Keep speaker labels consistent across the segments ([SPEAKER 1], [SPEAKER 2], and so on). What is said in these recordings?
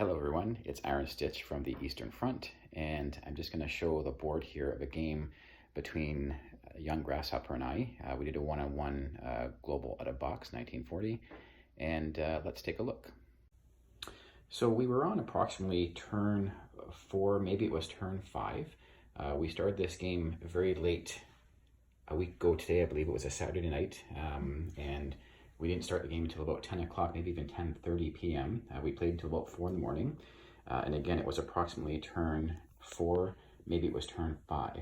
[SPEAKER 1] Hello everyone, it's Iron Stitch from the Eastern Front, and I'm just going to show the board here of a game between young Grasshopper and I. We did a one-on-one global out of box 1940, and let's take a look. So we were on approximately turn 4, maybe it was turn 5. We started this game very late a week ago today. I believe it was a Saturday night, and we didn't start the game until about 10 o'clock, maybe even 10:30 p.m. We played until about 4 in the morning. And again, it was approximately turn 4, maybe it was turn 5.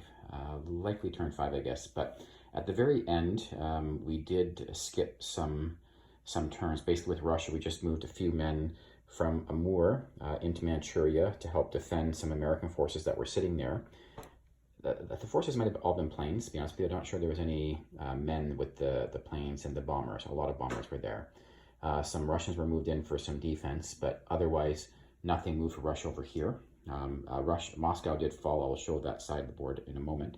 [SPEAKER 1] Likely turn 5, I guess. But at the very end, we did skip some turns. Basically with Russia, we just moved a few men from Amur into Manchuria to help defend some American forces that were sitting there. The forces might have all been planes, to be honest with you. I'm not sure there was any men with the planes and the bombers. A lot of bombers were there. Some Russians were moved in for some defense, but otherwise nothing moved for Russia over here. Moscow did fall. I'll show that side of the board in a moment.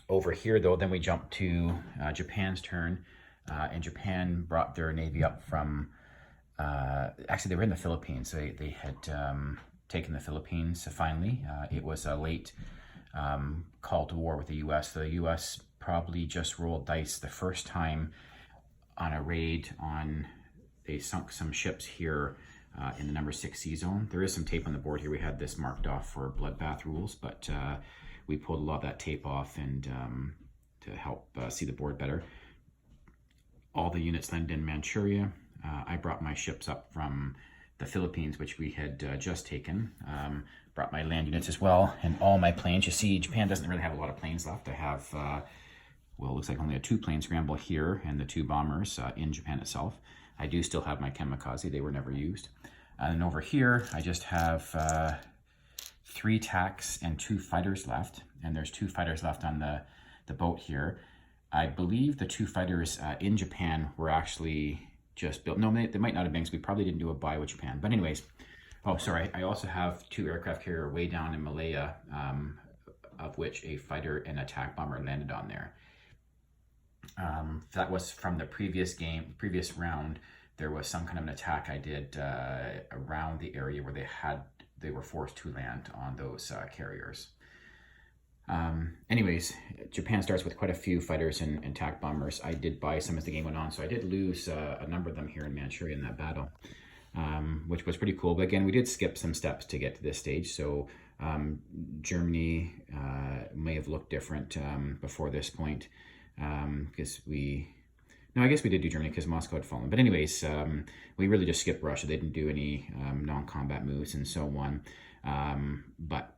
[SPEAKER 1] Over here, though, then we jumped to Japan's turn, and Japan brought their navy up from, actually they were in the Philippines. They had taken the Philippines finally. It was a late call to war with the U.S. The U.S. probably just rolled dice the first time on a raid on, they sunk some ships here in the number 6 sea zone. There is some tape on the board here. We had this marked off for bloodbath rules, but we pulled a lot of that tape off and to help see the board better. All the units landed in Manchuria. I brought my ships up from the Philippines, which we had just taken. Brought my land units as well, and all my planes. You see, Japan doesn't really have a lot of planes left. I have, well, it looks like only a 2-plane scramble here and the 2 bombers in Japan itself. I do still have my kamikaze. They were never used. And over here, I just have 3 TACs and 2 fighters left, and there's 2 fighters left on the boat here. I believe the 2 fighters in Japan were actually just built. No, they might not have been, because we probably didn't do a buy with Japan. But anyways, oh, sorry, I also have 2 aircraft carrier way down in Malaya, of which a fighter and attack bomber landed on there. That was from the previous previous round. There was some kind of an attack I did around the area where they were forced to land on those carriers. Anyways, Japan starts with quite a few fighters and attack bombers. I did buy some as the game went on, so I did lose a number of them here in Manchuria in that battle, which was pretty cool. But again, we did skip some steps to get to this stage, so Germany may have looked different before this point, because I guess we did do Germany because Moscow had fallen. But anyways, we really just skipped Russia. They didn't do any non-combat moves and so on. But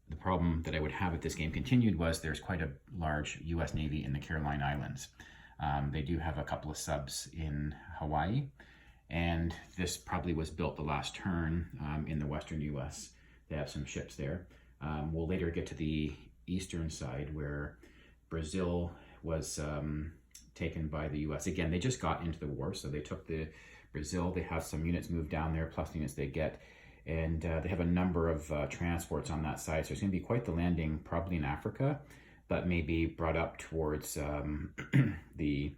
[SPEAKER 1] the problem that I would have if this game continued was there's quite a large U.S. Navy in the Caroline Islands. They do have a couple of subs in Hawaii, and this probably was built the last turn in the western U.S. They have some ships there. We'll later get to the eastern side where Brazil was taken by the U.S. Again, they just got into the war, so they took the Brazil. They have some units moved down there, plus the units they get. And they have a number of transports on that side. So it's going to be quite the landing, probably in Africa, but maybe brought up towards the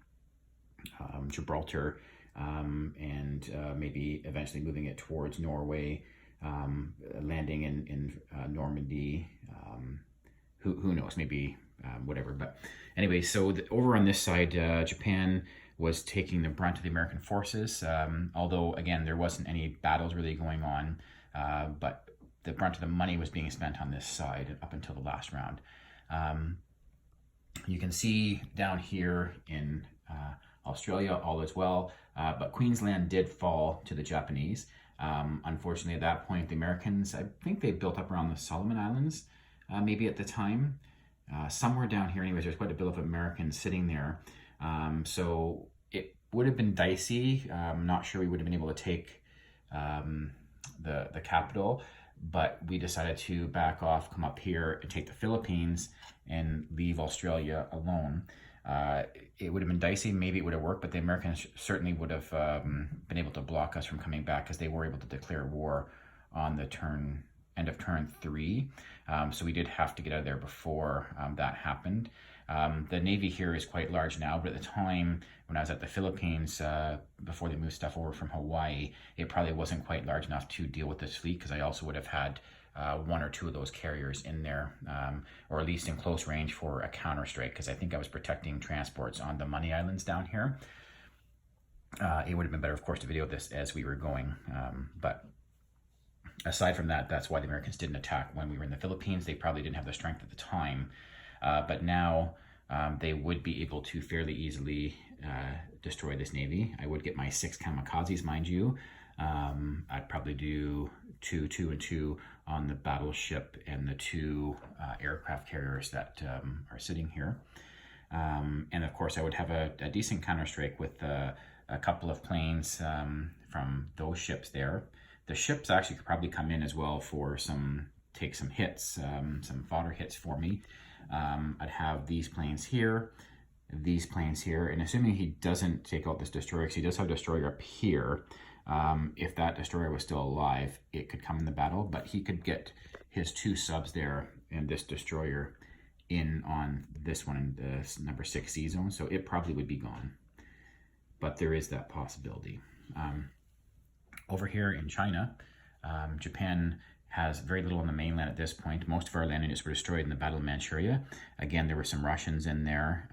[SPEAKER 1] Gibraltar, and maybe eventually moving it towards Norway, landing in Normandy. Who knows, maybe whatever. But anyway, so over on this side, Japan was taking the brunt of the American forces, although, again, there wasn't any battles really going on, but the brunt of the money was being spent on this side up until the last round. You can see down here in Australia, all is well, but Queensland did fall to the Japanese. Unfortunately, at that point, the Americans, I think they built up around the Solomon Islands, maybe at the time. Somewhere down here, anyways, there's quite a bit of Americans sitting there. So it would have been dicey. I'm not sure we would have been able to take the capital, but we decided to back off, come up here and take the Philippines and leave Australia alone. It would have been dicey. Maybe it would have worked, but the Americans certainly would have been able to block us from coming back, because they were able to declare war on the end of turn 3. So we did have to get out of there before that happened. The Navy here is quite large now, but at the time when I was at the Philippines, before they moved stuff over from Hawaii, it probably wasn't quite large enough to deal with this fleet, because I also would have had one or two of those carriers in there, or at least in close range for a counter-strike, because I think I was protecting transports on the Money Islands down here. It would have been better, of course, to video this as we were going, but aside from that, that's why the Americans didn't attack when we were in the Philippines. They probably didn't have the strength at the time, but now they would be able to fairly easily destroy this Navy. I would get my 6 kamikazes, mind you. I'd probably do 2, 2, and 2 on the battleship and the 2 aircraft carriers that are sitting here. And of course, I would have a decent counter-strike with a couple of planes from those ships there. The ships actually could probably come in as well for take some hits, some fodder hits for me. I'd have these planes here, and assuming he doesn't take out this destroyer, because he does have a destroyer up here, if that destroyer was still alive, it could come in the battle, but he could get his 2 subs there and this destroyer in on this one in the number 6 C zone, so it probably would be gone. But there is that possibility. Over here in China, Japan has very little on the mainland at this point. Most of our land units were destroyed in the Battle of Manchuria. Again, there were some Russians in there.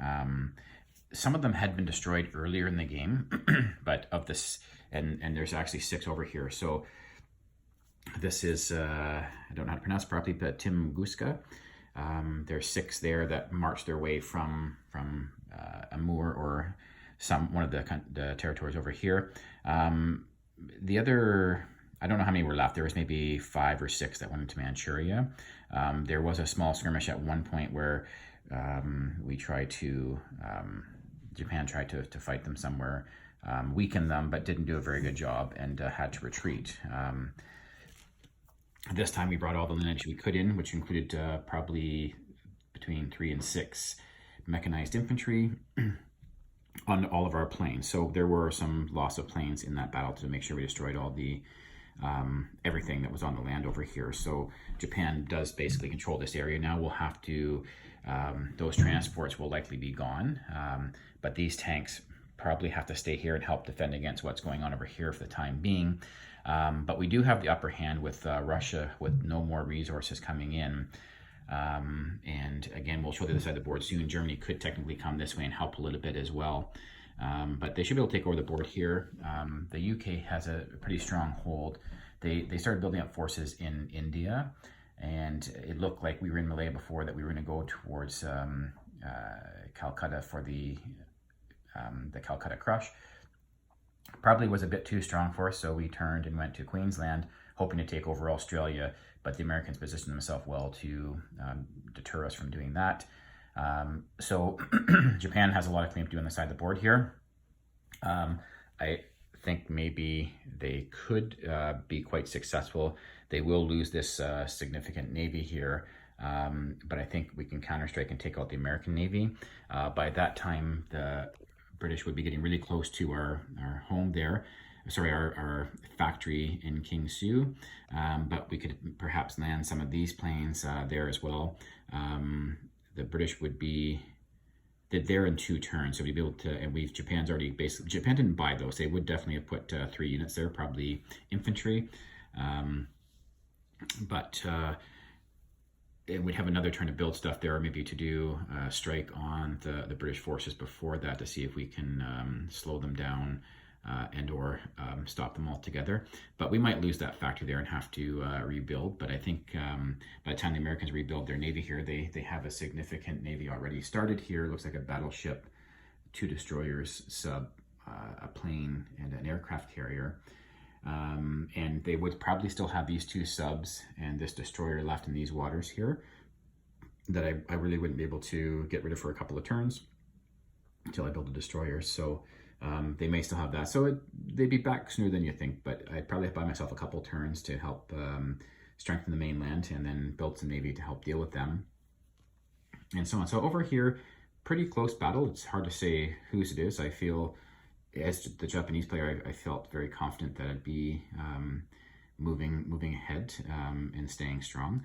[SPEAKER 1] Some of them had been destroyed earlier in the game, but of this, and there's actually 6 over here. So this is, I don't know how to pronounce it properly, but Tunguska. There's 6 there that marched their way from Amur, or one of the territories over here. The other, I don't know how many were left. There was maybe 5 or 6 that went into Manchuria. There was a small skirmish at one point where Japan tried to fight them somewhere, weaken them, but didn't do a very good job, and had to retreat. This time we brought all the lineage we could in, which included probably between 3 and 6 mechanized infantry on all of our planes. So there were some loss of planes in that battle to make sure we destroyed all the everything that was on the land over here. So Japan does basically control this area now. We'll have to, those transports will likely be gone, but these tanks probably have to stay here and help defend against what's going on over here for the time being. But we do have the upper hand with Russia, with no more resources coming in. And again, we'll show the other side of the board soon. Germany could technically come this way and help a little bit as well. But they should be able to take over the board here. The UK has a pretty strong hold. They started building up forces in India, and it looked like we were in Malaya before, that we were going to go towards Calcutta for the Calcutta Crush. Probably was a bit too strong for us, so we turned and went to Queensland, hoping to take over Australia, but the Americans positioned themselves well to deter us from doing that. So Japan has a lot of claim to do on the side of the board here. I think maybe they could be quite successful. They will lose this significant navy here, but I think we can counter-strike and take out the American Navy. By that time, the British would be getting really close to our home there. Sorry, our factory in Kingsue, but we could perhaps land some of these planes there as well. The British would be there in 2 turns, so we'd be able to, and Japan's already basically, Japan didn't buy those. They would definitely have put 3 units there, probably infantry, but it would have another turn to build stuff there, or maybe to do a strike on the British forces before that to see if we can slow them down and or stop them altogether. But we might lose that factory there and have to rebuild. But I think by the time the Americans rebuild their navy here, they have a significant navy already started here. It looks like a battleship, 2 destroyers, sub, a plane, and an aircraft carrier. And they would probably still have these 2 subs and this destroyer left in these waters here that I really wouldn't be able to get rid of for a couple of turns until I build a destroyer. So they may still have that. So they'd be back sooner than you think, but I'd probably buy myself a couple turns to help strengthen the mainland, and then build some navy to help deal with them, and so on. So over here, pretty close battle. It's hard to say whose it is. I feel, as the Japanese player, I felt very confident that I'd be moving ahead and staying strong.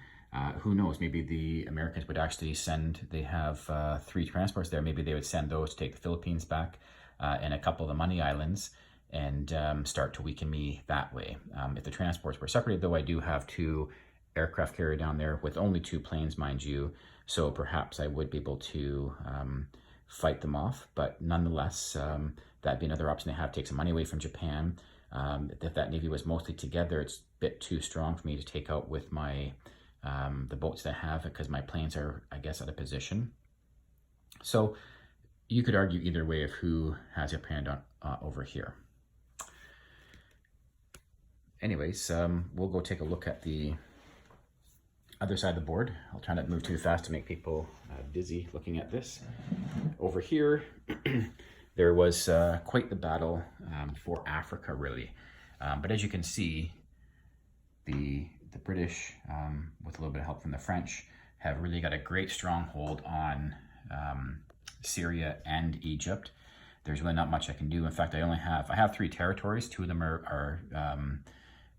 [SPEAKER 1] Who knows, maybe the Americans would actually send, they have 3 transports there, maybe they would send those to take the Philippines back and a couple of the Money Islands and start to weaken me that way. If the transports were separated, though, I do have 2 aircraft carrier down there with only 2 planes, mind you, so perhaps I would be able to fight them off, but nonetheless, that'd be another option they have, take some money away from Japan. If that Navy was mostly together, it's a bit too strong for me to take out with my the boats that I have, because my planes are, I guess, out of position. So you could argue either way of who has a hand on over here. Anyways, we'll go take a look at the other side of the board. I'll try not to move too fast to make people dizzy looking at this. Over here, there was quite the battle for Africa, really. But as you can see, the British, with a little bit of help from the French, have really got a great stronghold on Syria and Egypt. There's really not much I can do. In fact, I have 3 territories. 2 of them are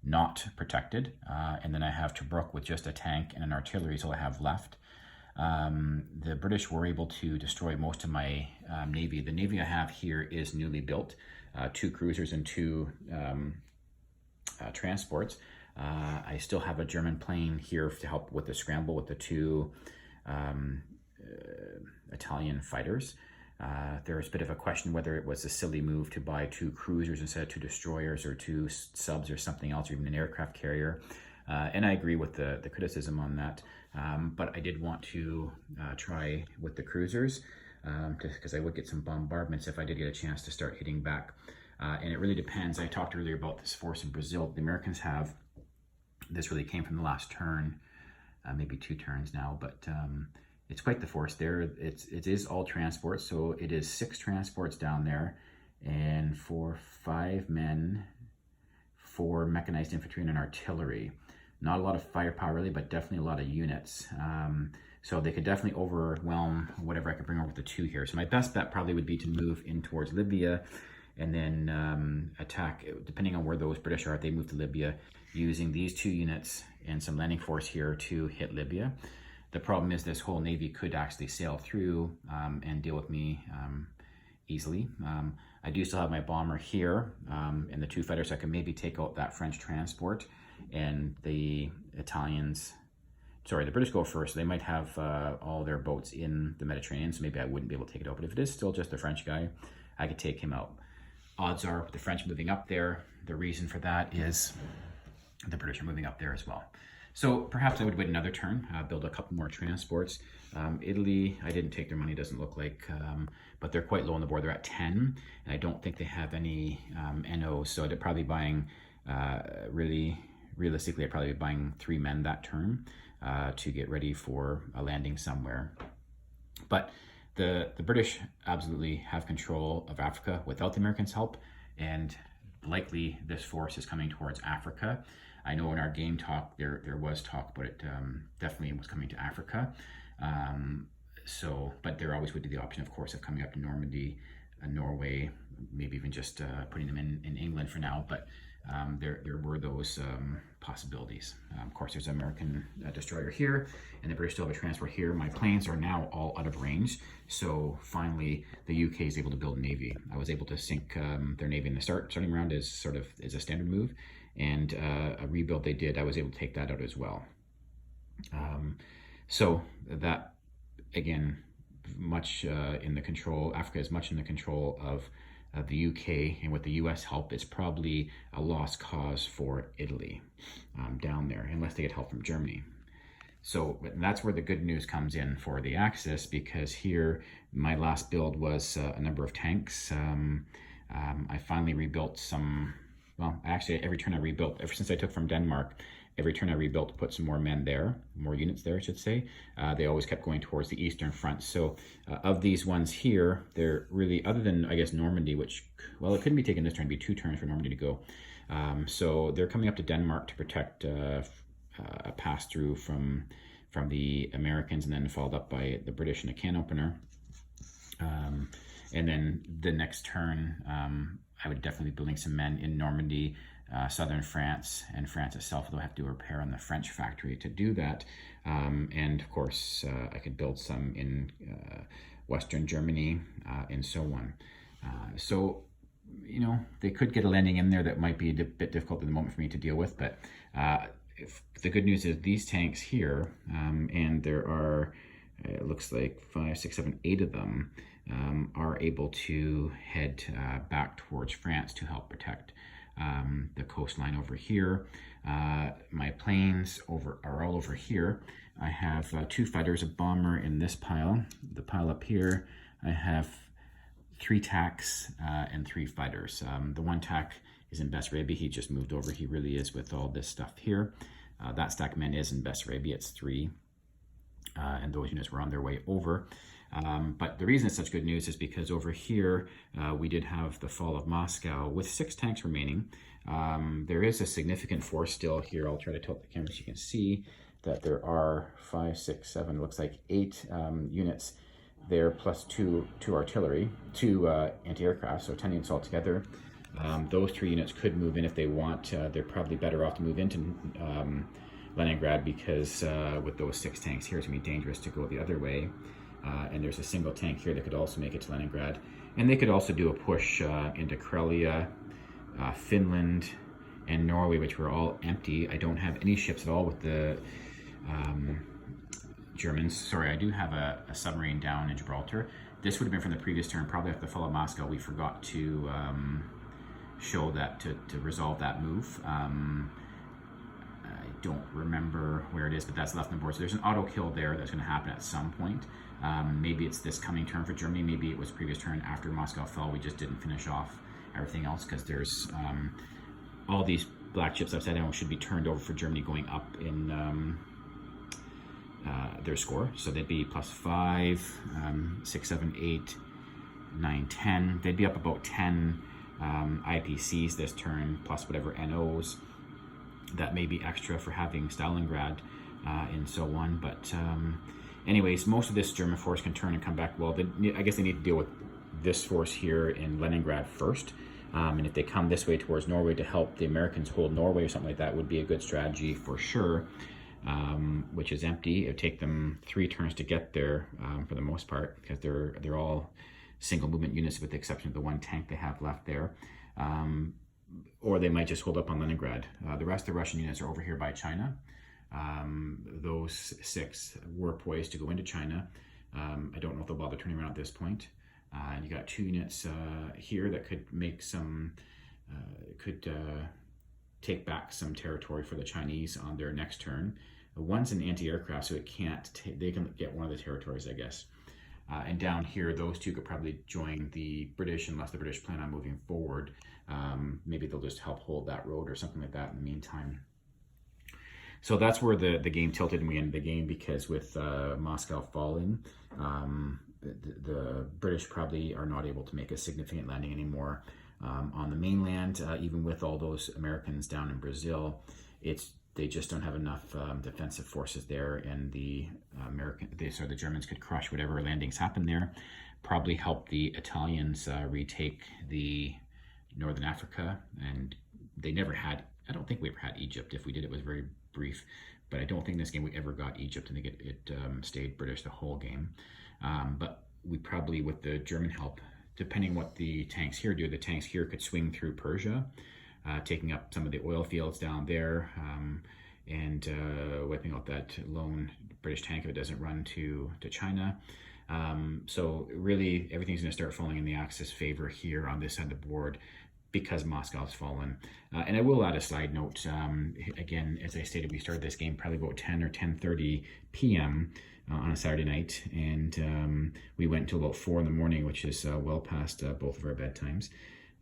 [SPEAKER 1] not protected, and then I have Tobruk with just a tank and an artillery is all I have left. The British were able to destroy most of my navy. The navy I have here is newly built, 2 cruisers and 2 transports. I still have a German plane here to help with the scramble with the 2 Italian fighters. There's a bit of a question whether it was a silly move to buy 2 cruisers instead of 2 destroyers or 2 subs or something else, or even an aircraft carrier. And I agree with the criticism on that. But I did want to try with the cruisers because I would get some bombardments if I did get a chance to start hitting back. And it really depends. I talked earlier about this force in Brazil. The Americans have, this really came from the last turn, maybe 2 turns now, but it's quite the force there. It is all transports, so it is 6 transports down there, and 5 men, 4 mechanized infantry, and an artillery. Not a lot of firepower really, but definitely a lot of units. So they could definitely overwhelm whatever I could bring over the 2 here. So my best bet probably would be to move in towards Libya and then attack, depending on where those British are, if they move to Libya, using these 2 units and some landing force here to hit Libya. The problem is this whole navy could actually sail through and deal with me easily. I do still have my bomber here and the 2 fighters, so I can maybe take out that French transport, and the British go first, so they might have all their boats in the Mediterranean, so maybe I wouldn't be able to take it out. But if it is still just the French guy, I could take him out. Odds are with the French moving up there, the reason for that is the British are moving up there as well. So perhaps I would wait another turn, build a couple more transports. Italy, I didn't take their money, doesn't look like, but they're quite low on the board. They're at 10, and I don't think they have any NOs, so I'd probably buying, realistically, I'd probably be buying 3 men that turn to get ready for a landing somewhere. But the British absolutely have control of Africa without the Americans' help, and likely this force is coming towards Africa. I know in our game talk there was talk, but it definitely was coming to Africa. But there always would be the option, of course, of coming up to Normandy, Norway, maybe even just putting them in England for now. But there were those possibilities. Of course, there's an American destroyer here, and the British still have a transport here. My planes are now all out of range, so finally the UK is able to build a navy. I was able to sink their navy in the starting round is a standard move, and a rebuild they did, I was able to take that out as well. So that, again, much in the control, Africa is much in the control of the UK, and with the US help, it's probably a lost cause for Italy down there, unless they get help from Germany. So that's where the good news comes in for the Axis, because here my last build was a number of tanks. I finally rebuilt some, well, actually every turn I rebuilt, ever since I took from Denmark, every turn I rebuilt to put some more men there, more units there, I should say. They always kept going towards the eastern front. So of these ones here, they're really, other than, I guess, Normandy, which, well, it couldn't be taken this turn, it'd be 2 turns for Normandy to go. So they're coming up to Denmark to protect a pass-through from the Americans, and then followed up by the British in a can opener. And then the next turn, I would definitely be building some men in Normandy, southern France and France itself, although I have to do a repair on the French factory to do that. And of course, I could build some in Western Germany and so on. So, you know, they could get a landing in there that might be a bit difficult at the moment for me to deal with. But the good news is these tanks here, and there are, it looks like 5, 6, 7, 8 of them, are able to head back towards France to help protect the coastline over here. My planes are all over here. I have 2 fighters, a bomber in this pile. The pile up here, I have 3 TACs and 3 fighters. The 1 TAC is in Bessarabia. He just moved over. He really is with all this stuff here. That stack men is in Bessarabia. It's 3. And those units were on their way over. But the reason it's such good news is because over here, we did have the fall of Moscow with 6 tanks remaining. There is a significant force still here. I'll try to tilt the camera so you can see that there are 5, 6, 7, looks like 8 units there, plus 2 artillery, 2 anti-aircraft, so 10 units altogether. Those 3 units could move in if they want. They're probably better off to move into Leningrad because with those 6 tanks here, it's going to be dangerous to go the other way. And there's a single tank here that could also make it to Leningrad. And they could also do a push into Karelia, Finland, and Norway, which were all empty. I don't have any ships at all with the Germans. Sorry, I do have a submarine down in Gibraltar. This would have been from the previous turn, probably after the fall of Moscow. We forgot to show that, to resolve that move. I don't remember where it is, but that's left on the board. So there's an auto kill there that's going to happen at some point. Maybe it's this coming turn for Germany. Maybe it was previous turn after Moscow fell. We just didn't finish off everything else because there's all these black chips upside down should be turned over for Germany going up in their score. So they'd be plus 5, 6, 7, 8, 9, 10. They'd be up about 10 IPCs this turn, plus whatever NOs that may be extra for having Stalingrad and so on. But anyways, most of this German force can turn and come back. Well, I guess they need to deal with this force here in Leningrad first. And if they come this way towards Norway to help the Americans hold Norway or something like that, would be a good strategy for sure, which is empty. It would take them 3 turns to get there for the most part, because they're all single movement units with the exception of the 1 tank they have left there. Or they might just hold up on Leningrad. The rest of the Russian units are over here by China. Those 6 were poised to go into China. I don't know if they'll bother turning around at this point. And you got 2 units here that could make some, take back some territory for the Chinese on their next turn. One's an anti-aircraft, so it can't. They can get one of the territories, I guess. And down here, those 2 could probably join the British unless the British plan on moving forward. Maybe they'll just help hold that road or something like that in the meantime. So that's where the game tilted and we ended the game, because with Moscow falling, the British probably are not able to make a significant landing anymore on the mainland. Even with all those Americans down in Brazil, they just don't have enough defensive forces there, and the Germans could crush whatever landings happen there. Probably help the Italians retake the Northern Africa, and they never had. I don't think we ever had Egypt. If we did, it was very brief. But I don't think in this game we ever got Egypt. I think it stayed British the whole game. But we probably, with the German help, depending what the tanks here do, the tanks here could swing through Persia, taking up some of the oil fields down there, and wiping out that lone British tank if it doesn't run to China. So really, everything's going to start falling in the Axis favor here on this side of the board, because Moscow's fallen. And I will add a side note. Again, as I stated, we started this game probably about 10 or 10:30 p.m. On a Saturday night, and we went until about 4 in the morning, which is well past both of our bedtimes.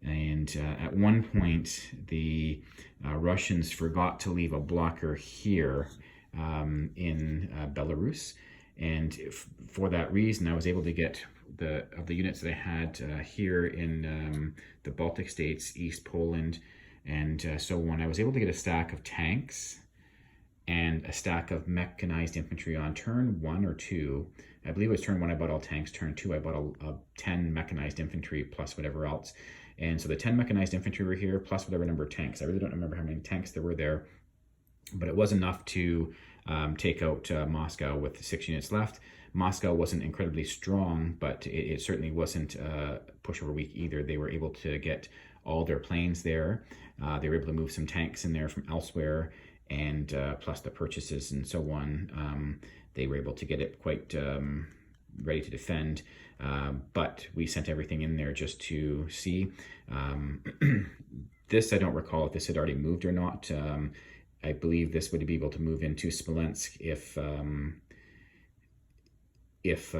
[SPEAKER 1] And at one point, the Russians forgot to leave a blocker here in Belarus. And for that reason, I was able to get of the units that I had here in the Baltic states, East Poland, and so on. I was able to get a stack of tanks and a stack of mechanized infantry on turn 1 or 2. I believe it was turn 1 I bought all tanks, turn 2 I bought 10 mechanized infantry plus whatever else. And so the 10 mechanized infantry were here, plus whatever number of tanks. I really don't remember how many tanks there were there, but it was enough to take out Moscow with 6 units left. Moscow wasn't incredibly strong, but it certainly wasn't pushover weak either. They were able to get all their planes there. They were able to move some tanks in there from elsewhere, and plus the purchases and so on. They were able to get it quite ready to defend, but we sent everything in there just to see. This, I don't recall if this had already moved or not. I believe this would be able to move into Smolensk if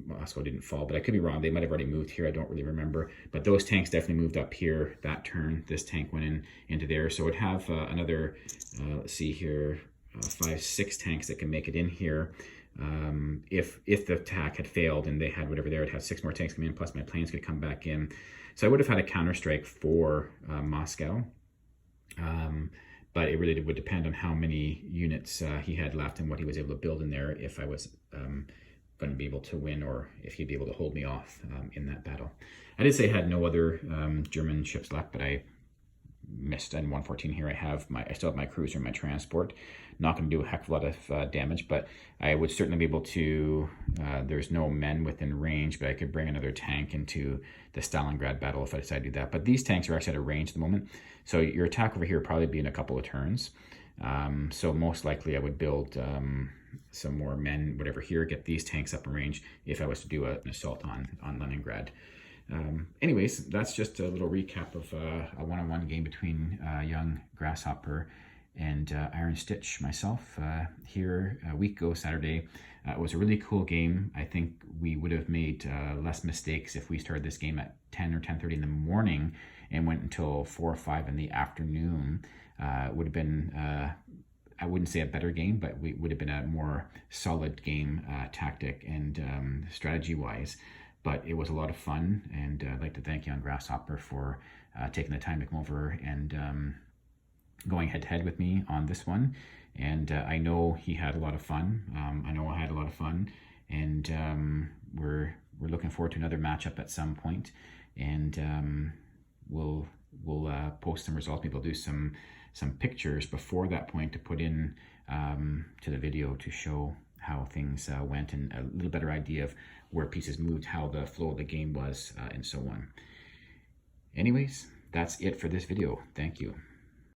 [SPEAKER 1] Moscow didn't fall, but I could be wrong. They might have already moved here. I don't really remember. But those tanks definitely moved up here that turn. This tank went into there. So it would have another, let's see here, 5, 6 tanks that can make it in here. If the attack had failed and they had whatever there, it'd have 6 more tanks come in, plus my planes could come back in. So I would have had a counterstrike for Moscow. But it really would depend on how many units he had left and what he was able to build in there, if I was going to be able to win, or if he'd be able to hold me off in that battle. I did say I had no other German ships left, but I missed on 114 here. I still have my cruiser and my transport. Not going to do a heck of a lot of damage, but I would certainly be able to, there's no men within range, but I could bring another tank into the Stalingrad battle if I decide to do that. But these tanks are actually out of range at the moment. So your attack over here would probably be in a couple of turns. So most likely I would build some more men, whatever here, get these tanks up in range if I was to do an assault on Leningrad. Anyways, that's just a little recap of a one-on-one game between young Grasshopper and Iron Stitch myself here a week ago Saturday. It was a really cool game. I think we would have made less mistakes if we started this game at 10 or 10:30 in the morning and went until 4 or 5 in the afternoon. It would have been, I wouldn't say a better game, but we would have been a more solid game tactic and strategy-wise. But it was a lot of fun, and I'd like to thank young Grasshopper for taking the time to come over and going head-to-head with me on this one. And I know he had a lot of fun. I know I had a lot of fun, and we're looking forward to another matchup at some point. And we'll post some results. Maybe we'll do some pictures before that point to put in to the video to show how things went, and a little better idea of where pieces moved, how the flow of the game was, and so on. Anyways, that's it for this video. Thank you.